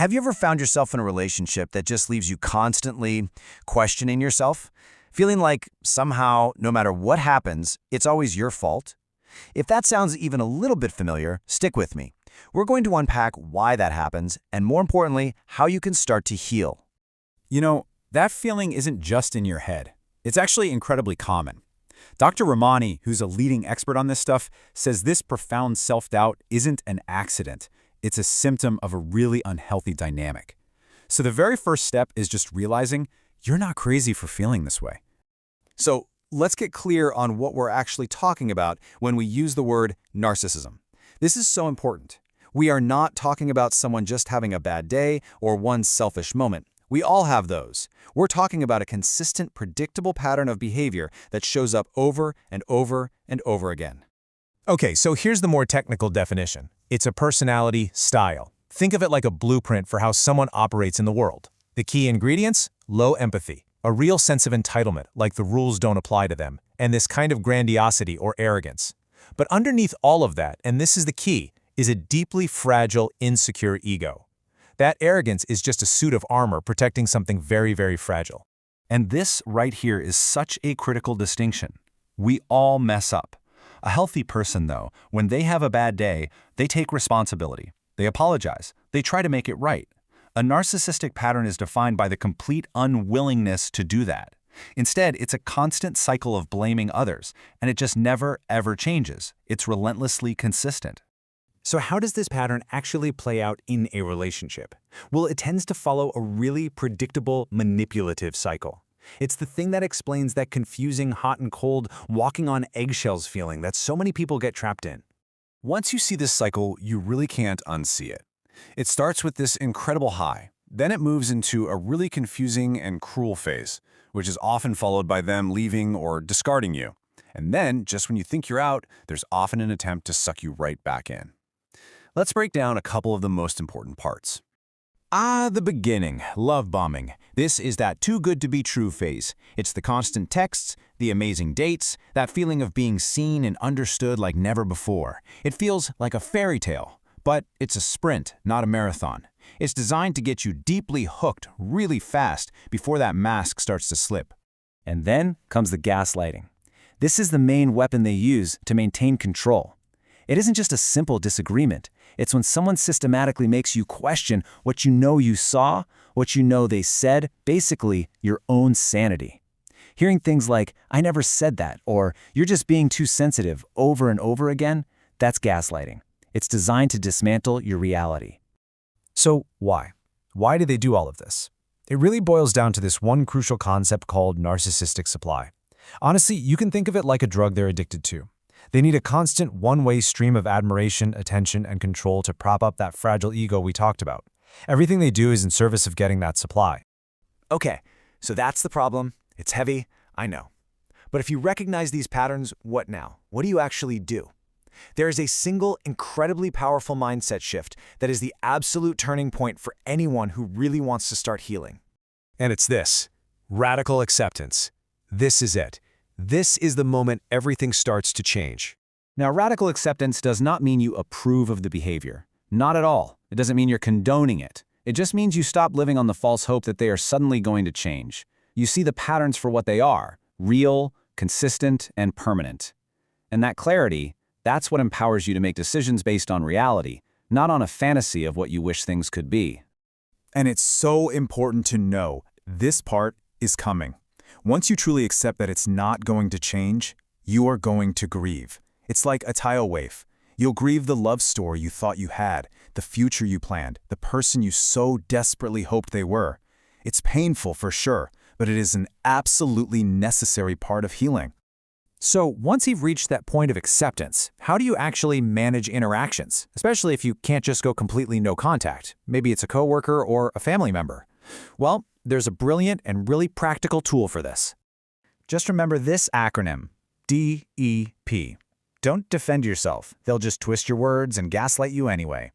Have you ever found yourself in a relationship that just leaves you constantly questioning yourself? Feeling like somehow, no matter what happens, it's always your fault? If that sounds even a little bit familiar, stick with me. We're going to unpack why that happens, and more importantly, how you can start to heal. You know, that feeling isn't just in your head. It's actually incredibly common. Dr. Ramani, who's a leading expert on this stuff, says this profound self-doubt isn't an accident. It's a symptom of a really unhealthy dynamic. So the very first step is just realizing you're not crazy for feeling this way. So let's get clear on what we're actually talking about when we use the word narcissism. This is so important. We are not talking about someone just having a bad day or one selfish moment. We all have those. We're talking about a consistent, predictable pattern of behavior that shows up over and over and over again. Okay, so here's the more technical definition. It's a personality style. Think of it like a blueprint for how someone operates in the world. The key ingredients? Low empathy, a real sense of entitlement, like the rules don't apply to them, and this kind of grandiosity or arrogance. But underneath all of that, and this is the key, is a deeply fragile, insecure ego. That arrogance is just a suit of armor protecting something very, very fragile. And this right here is such a critical distinction. We all mess up. A healthy person, though, when they have a bad day, they take responsibility. They apologize. They try to make it right. A narcissistic pattern is defined by the complete unwillingness to do that. Instead, it's a constant cycle of blaming others, and it just never, ever changes. It's relentlessly consistent. So how does this pattern actually play out in a relationship? Well, it tends to follow a really predictable, manipulative cycle. It's the thing that explains that confusing, hot and cold, walking on eggshells feeling that so many people get trapped in. Once you see this cycle, you really can't unsee it. It starts with this incredible high. Then it moves into a really confusing and cruel phase, which is often followed by them leaving or discarding you. And then, just when you think you're out, there's often an attempt to suck you right back in. Let's break down a couple of the most important parts. The beginning, love bombing. This is that too good to be true phase. It's the constant texts, the amazing dates, that feeling of being seen and understood like never before. It feels like a fairy tale, but it's a sprint, not a marathon. It's designed to get you deeply hooked really fast before that mask starts to slip. And then comes the gaslighting. This is the main weapon they use to maintain control. It isn't just a simple disagreement. It's when someone systematically makes you question what you know you saw, what you know they said, basically your own sanity. Hearing things like, "I never said that," or "you're just being too sensitive," over and over again, that's gaslighting. It's designed to dismantle your reality. So why? Why do they do all of this? It really boils down to this one crucial concept called narcissistic supply. Honestly, you can think of it like a drug they're addicted to. They need a constant one-way stream of admiration, attention, and control to prop up that fragile ego we talked about. Everything they do is in service of getting that supply. Okay, so that's the problem. It's heavy, I know. But if you recognize these patterns, what now? What do you actually do? There is a single, incredibly powerful mindset shift that is the absolute turning point for anyone who really wants to start healing. And it's this: radical acceptance. This is it. This is the moment everything starts to change. Now, radical acceptance does not mean you approve of the behavior. Not at all. It doesn't mean you're condoning it. It just means you stop living on the false hope that they are suddenly going to change. You see the patterns for what they are: real, consistent, and permanent. And that clarity, that's what empowers you to make decisions based on reality, not on a fantasy of what you wish things could be. And it's so important to know this part is coming. Once you truly accept that it's not going to change, you are going to grieve. It's like a tidal wave. You'll grieve the love story you thought you had, the future you planned, the person you so desperately hoped they were. It's painful for sure, but it is an absolutely necessary part of healing. So once you've reached that point of acceptance, how do you actually manage interactions, especially if you can't just go completely no contact? Maybe it's a coworker or a family member. Well, there's a brilliant and really practical tool for this. Just remember this acronym, DEP. Don't defend yourself. They'll just twist your words and gaslight you anyway.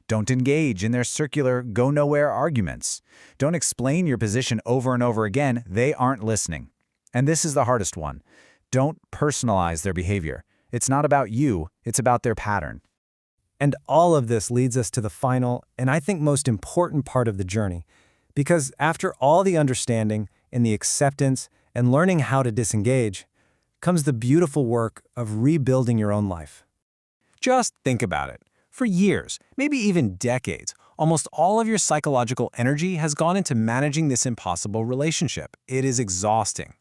Don't engage in their circular, go-nowhere arguments. Don't explain your position over and over again. They aren't listening. And this is the hardest one. Don't personalize their behavior. It's not about you, it's about their pattern. And all of this leads us to the final, and I think most important part of the journey. Because after all the understanding and the acceptance and learning how to disengage, comes the beautiful work of rebuilding your own life. Just think about it. For years, maybe even decades, almost all of your psychological energy has gone into managing this impossible relationship. It is exhausting.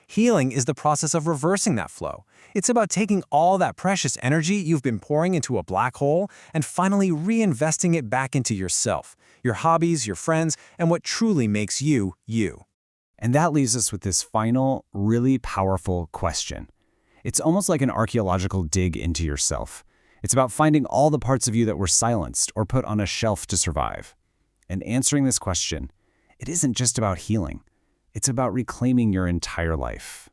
Healing is the process of reversing that flow. It's about taking all that precious energy you've been pouring into a black hole and finally reinvesting it back into yourself, your hobbies, your friends, and what truly makes you, you. And that leaves us with this final, really powerful question. It's almost like an archaeological dig into yourself. It's about finding all the parts of you that were silenced or put on a shelf to survive. And answering this question, it isn't just about healing. It's about reclaiming your entire life.